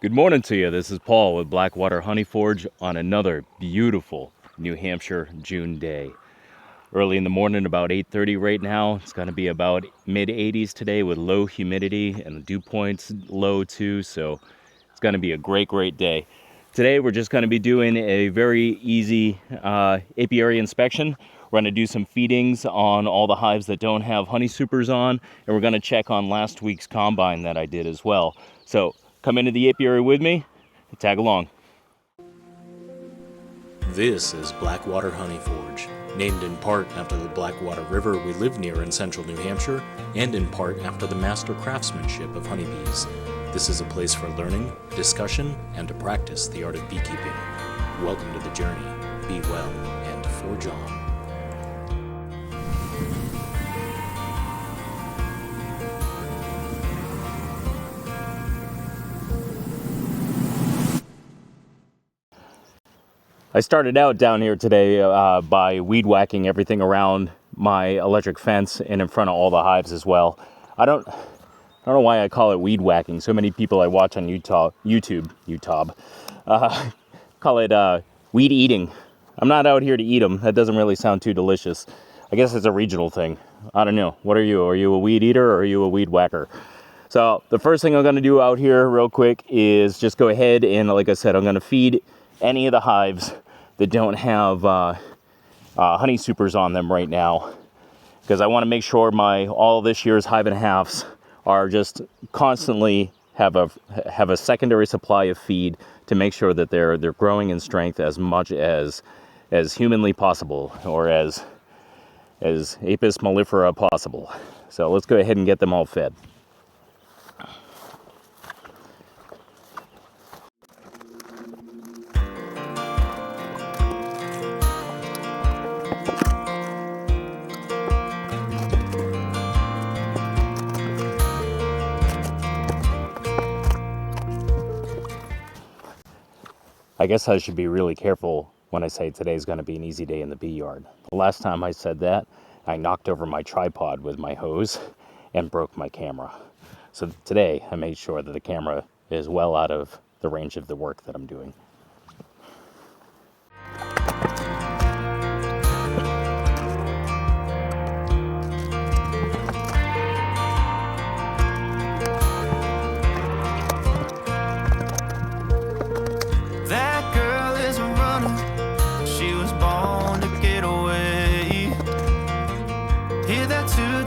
Good morning to you. This is Paul with Blackwater Honey Forge on another beautiful New Hampshire June day. Early in the morning, about 8:30 right now. It's going to be about mid-80s today with low humidity and the dew point's low too, so it's going to be a great day. Today we're just going to be doing a very easy apiary inspection. We're going to do some feedings on all the hives that don't have honey supers on, and we're going to check on last week's combine that I did as well. So come into the apiary with me and tag along. This is Blackwater Honey Forge, named in part after the Blackwater River we live near in central New Hampshire, and in part after the master craftsmanship of honeybees. This is a place for learning, discussion, and to practice the art of beekeeping. Welcome to the journey. Be well and forge on. I started out down here today by weed whacking everything around my electric fence and in front of all the hives as well. I don't know why I call it weed whacking. So many people I watch on YouTube call it weed eating. I'm not out here to eat them. That doesn't really sound too delicious. I guess it's a regional thing. I don't know. What are you? Are you a weed eater or are you a weed whacker? So the first thing I'm going to do out here real quick is just go ahead and, like I said, I'm going to feed any of the hives that don't have honey supers on them right now, because I want to make sure all this year's hive-and-a-halves are just constantly have a secondary supply of feed to make sure that they're growing in strength as much as humanly possible, or as Apis mellifera possible. So let's go ahead and get them all fed. I guess I should be really careful when I say today's going to be an easy day in the bee yard. The last time I said that, I knocked over my tripod with my hose and broke my camera. So today I made sure that the camera is well out of the range of the work that I'm doing.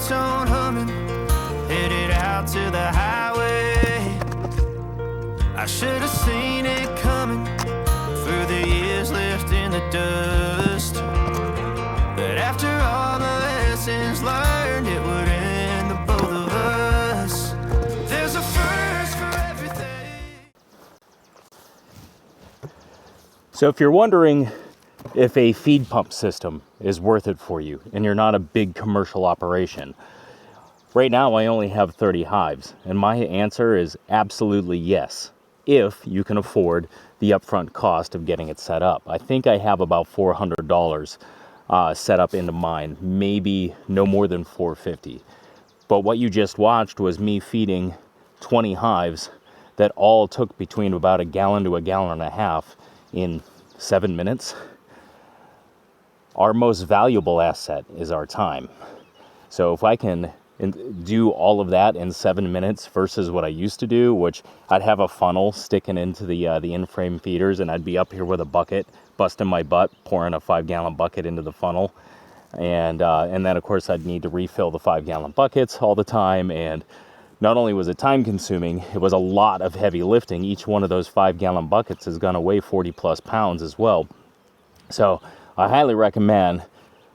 Tone humming, headed out to the highway. I should have seen it coming through the years left in the dust. But after all the lessons learned, it would end the both of us. There's a first for everything. So if you're wondering if a feed pump system is worth it for you and you're not a big commercial operation, right now I only have 30 hives, and my answer is absolutely yes, if you can afford the upfront cost of getting it set up. I think I have about $400 set up into mine, maybe no more than $450. But what you just watched was me feeding 20 hives that all took between about a gallon to a gallon and a half in 7 minutes. Our most valuable asset is our time. So if I can do all of that in 7 minutes versus what I used to do, which I'd have a funnel sticking into the in-frame feeders, and I'd be up here with a bucket, busting my butt, pouring a 5-gallon bucket into the funnel. And then, of course, I'd need to refill the 5-gallon buckets all the time. And not only was it time consuming, it was a lot of heavy lifting. Each one of those 5-gallon buckets is going to weigh 40 plus pounds as well. So I highly recommend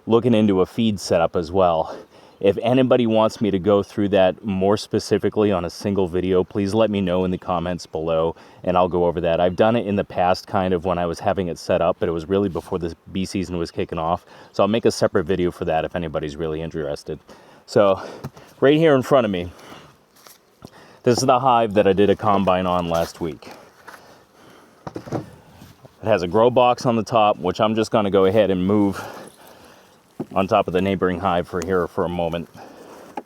looking into a feed setup as well. If anybody wants me to go through that more specifically on a single video, please let me know in the comments below, and I'll go over that. I've done it in the past, kind of when I was having it set up, but it was really before the bee season was kicking off. So I'll make a separate video for that if anybody's really interested. So right here in front of me, this is the hive that I did a combine on last week. It has a grow box on the top, which I'm just going to go ahead and move on top of the neighboring hive for a moment.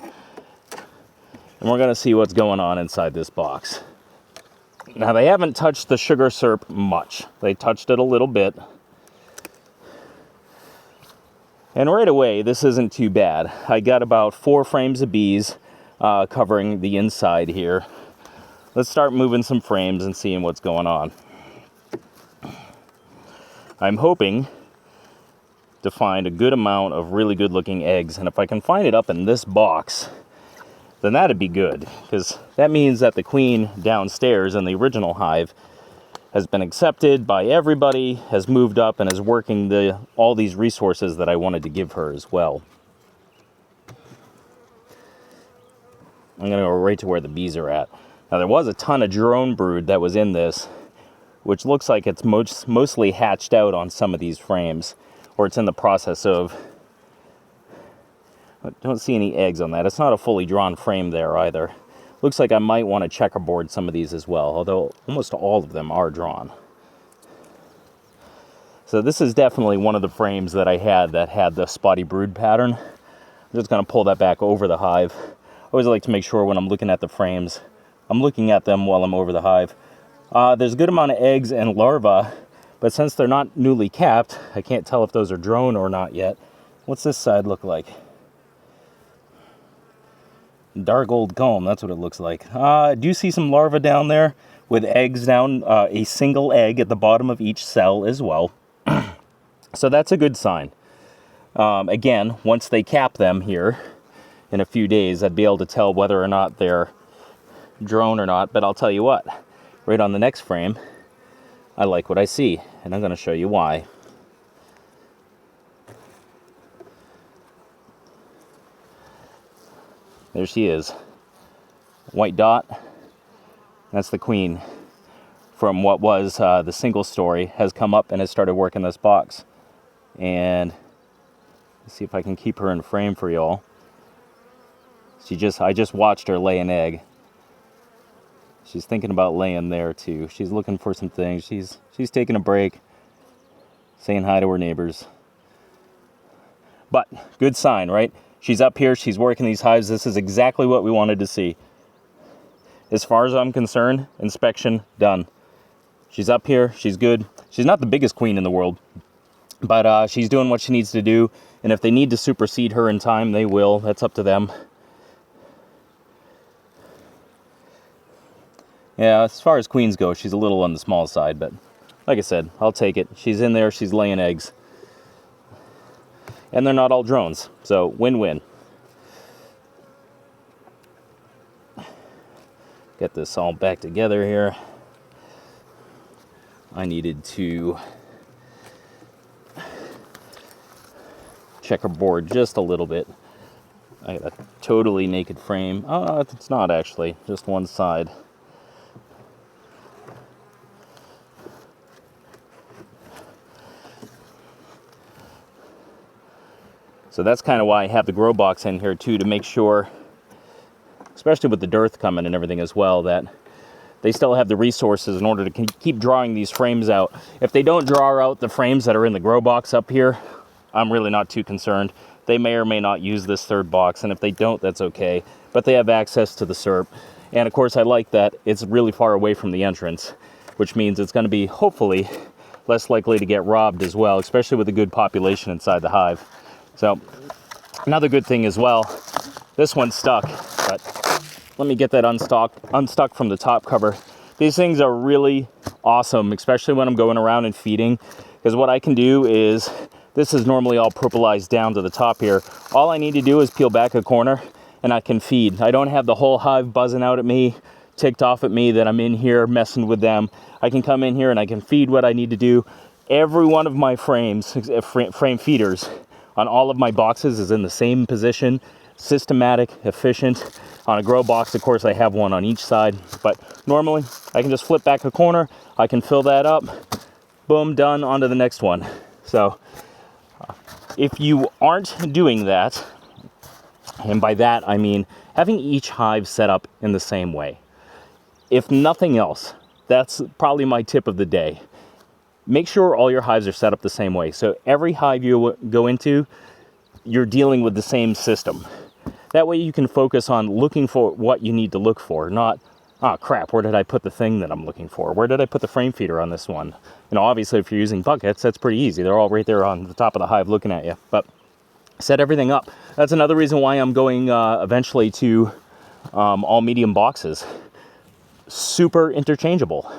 And we're going to see what's going on inside this box. Now, they haven't touched the sugar syrup much. They touched it a little bit. And right away, this isn't too bad. I got about 4 frames of bees covering the inside here. Let's start moving some frames and seeing what's going on. I'm hoping to find a good amount of really good looking eggs, and if I can find it up in this box, then that'd be good, because that means that the queen downstairs in the original hive has been accepted by everybody, has moved up, and is working all these resources that I wanted to give her as well. I'm going to go right to where the bees are at. Now, there was a ton of drone brood that was in this, which looks like it's mostly hatched out on some of these frames, or it's in the process of. I don't see any eggs on that. It's not a fully drawn frame there either. Looks like I might want to checkerboard some of these as well, although almost all of them are drawn. So this is definitely one of the frames that I had that had the spotty brood pattern. I'm just going to pull that back over the hive. I always like to make sure when I'm looking at the frames, I'm looking at them while I'm over the hive. There's a good amount of eggs and larvae, but since they're not newly capped, I can't tell if those are drone or not yet. What's this side look like? Dark old comb, that's what it looks like. I do see some larvae down there with eggs down, a single egg at the bottom of each cell as well. So that's a good sign. Again, once they cap them here in a few days, I'd be able to tell whether or not they're drone or not. But I'll tell you what, right on the next frame, I like what I see, and I'm going to show you why. There she is. White dot. That's the queen from what was the single story, has come up and has started working this box. And let's see if I can keep her in frame for y'all. I just watched her lay an egg. She's thinking about laying there too. She's looking for some things. She's taking a break, saying hi to her neighbors. But good sign, right? She's up here, she's working these hives. This is exactly what we wanted to see. As far as I'm concerned, inspection done. She's up here, she's good. She's not the biggest queen in the world, but she's doing what she needs to do. And if they need to supersede her in time, they will. That's up to them. Yeah, as far as queens go, she's a little on the small side, but like I said, I'll take it. She's in there, she's laying eggs. And they're not all drones, so win-win. Get this all back together here. I needed to checkerboard just a little bit. I got a totally naked frame. Oh, it's not actually, just one side. So that's kind of why I have the grow box in here too, to make sure, especially with the dearth coming and everything as well, that they still have the resources in order to keep drawing these frames out. If they don't draw out the frames that are in the grow box up here, I'm really not too concerned. They may or may not use this third box, and if they don't, that's okay. But they have access to the SERP. And of course, I like that it's really far away from the entrance, which means it's going to be, hopefully, less likely to get robbed as well, especially with a good population inside the hive. So, another good thing as well, this one's stuck, but let me get that unstuck from the top cover. These things are really awesome, especially when I'm going around and feeding, because what I can do is, this is normally all purplized down to the top here. All I need to do is peel back a corner and I can feed. I don't have the whole hive buzzing out at me, ticked off at me that I'm in here messing with them. I can come in here and I can feed what I need to do. Every one of my frames, frame feeders, on all of my boxes is in the same position, systematic, efficient. On a grow box, of course, I have one on each side, but normally I can just flip back a corner, I can fill that up, boom, done, on to the next one. So if you aren't doing that, and by that I mean having each hive set up in the same way, if nothing else, that's probably my tip of the day. Make sure all your hives are set up the same way. So every hive you go into, you're dealing with the same system. That way you can focus on looking for what you need to look for, not, Oh crap, where did I put the thing that I'm looking for? Where did I put the frame feeder on this one? You know, obviously if you're using buckets, that's pretty easy. They're all right there on the top of the hive looking at you. But set everything up. That's another reason why I'm going eventually to all medium boxes. Super interchangeable.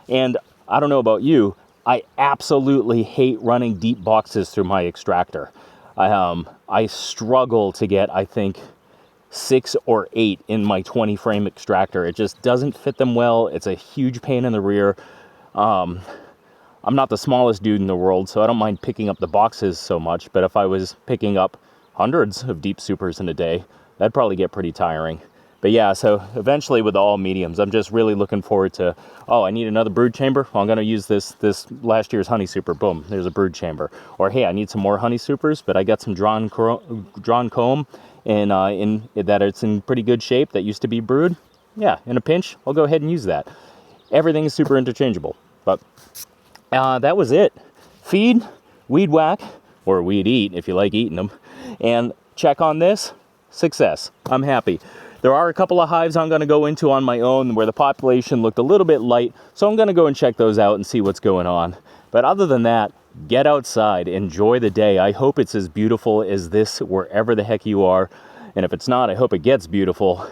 And I don't know about you, I absolutely hate running deep boxes through my extractor. I struggle to get, I think, 6 or 8 in my 20 frame extractor. It just doesn't fit them well. It's a huge pain in the rear. I'm not the smallest dude in the world, so I don't mind picking up the boxes so much, but if I was picking up hundreds of deep supers in a day, that'd probably get pretty tiring. But yeah, so eventually with all mediums, I'm just really looking forward to, oh, I need another brood chamber. Well, I'm going to use this last year's honey super. Boom, there's a brood chamber. Or hey, I need some more honey supers, but I got some drawn comb and that it's in pretty good shape that used to be brood. Yeah, in a pinch, I'll go ahead and use that. Everything is super interchangeable. But that was it. Feed, weed whack, or weed eat if you like eating them, and check on this. Success. I'm happy. There are a couple of hives I'm going to go into on my own where the population looked a little bit light, so I'm going to go and check those out and see what's going on. But other than that, get outside, enjoy the day. I hope it's as beautiful as this wherever the heck you are, and if it's not, I hope it gets beautiful.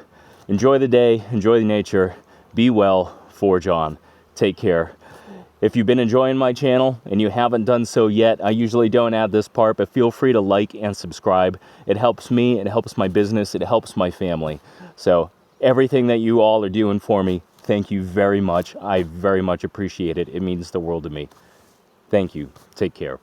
Enjoy the day, enjoy nature, be well, forge on. Take care. If you've been enjoying my channel and you haven't done so yet, I usually don't add this part, but feel free to like and subscribe. It helps me, it helps my business, it helps my family. So everything that you all are doing for me, thank you very much. I very much appreciate it. It means the world to me. Thank you. Take care.